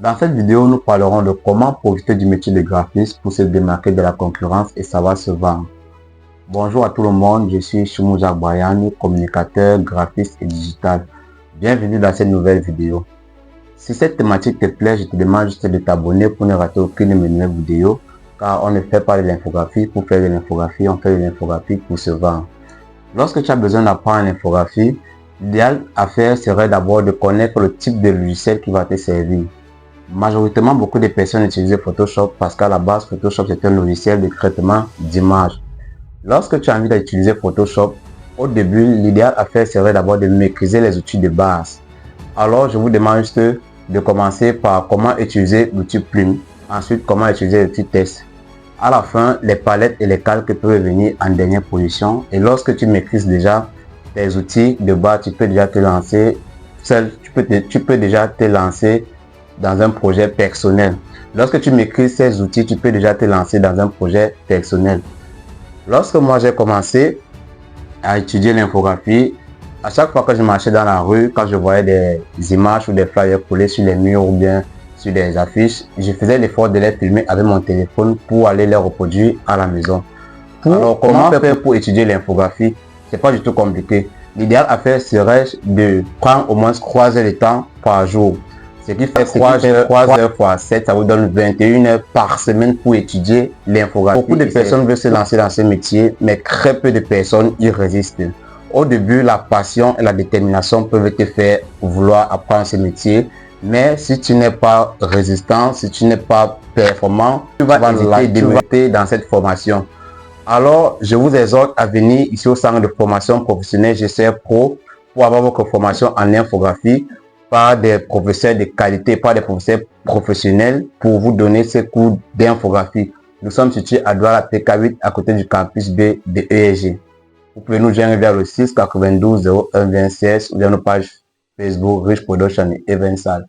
Dans cette vidéo, nous parlerons de comment profiter du métier de graphiste pour se démarquer de la concurrence et savoir se vendre. Bonjour à tout le monde, je suis Choumou Jacques Bayani, communicateur, graphiste et digital. Bienvenue dans cette nouvelle vidéo. Si cette thématique te plaît, je te demande juste de t'abonner pour ne rater aucune de mes nouvelles vidéos, car on ne fait pas de l'infographie pour faire de l'infographie, on fait de l'infographie pour se vendre. Lorsque tu as besoin d'apprendre l'infographie, l'idéal à faire serait d'abord de connaître le type de logiciel qui va te servir. Majoritairement, beaucoup de personnes utilisent Photoshop parce qu'à la base, Photoshop c'est un logiciel de traitement d'images. Lorsque tu as envie d'utiliser Photoshop, au début, l'idéal à faire serait d'abord de maîtriser les outils de base. Alors, je vous demande juste de commencer par comment utiliser l'outil Plume, ensuite comment utiliser l'outil Test. À la fin, les palettes et les calques peuvent venir en dernière position. Et lorsque tu maîtrises déjà tes outils de base, tu peux déjà te lancer seul, tu peux déjà te lancer dans un projet personnel. Lorsque tu maîtrises ces outils, tu peux déjà te lancer dans un projet personnel. Lorsque moi j'ai commencé à étudier l'infographie, à chaque fois que je marchais dans la rue, quand je voyais des images ou des flyers collés sur les murs ou bien sur des affiches, je faisais l'effort de les filmer avec mon téléphone pour aller les reproduire à la maison. Alors, comment faire pour étudier l'infographie? C'est pas du tout compliqué. L'idéal à faire serait de prendre au moins 3 heures de temps par jour. Ce qui fait 3 heures fois 7, ça vous donne 21 heures par semaine pour étudier l'infographie. Beaucoup de personnes veulent se lancer dans ce métier, mais très peu de personnes y résistent. Au début, la passion et la détermination peuvent te faire vouloir apprendre ce métier. Mais si tu n'es pas résistant, si tu n'es pas performant, tu vas hésiter dans cette formation. Alors, je vous exhorte à venir ici au centre de formation professionnelle GCR Pro pour avoir votre formation en infographie par des professeurs de qualité, par des professeurs professionnels pour vous donner ces cours d'infographie. Nous sommes situés à Douala PK8 à côté du campus B de ESG. Vous pouvez nous joindre vers le 6 92 01 26 ou via nos pages Facebook Rich Production et Evansal.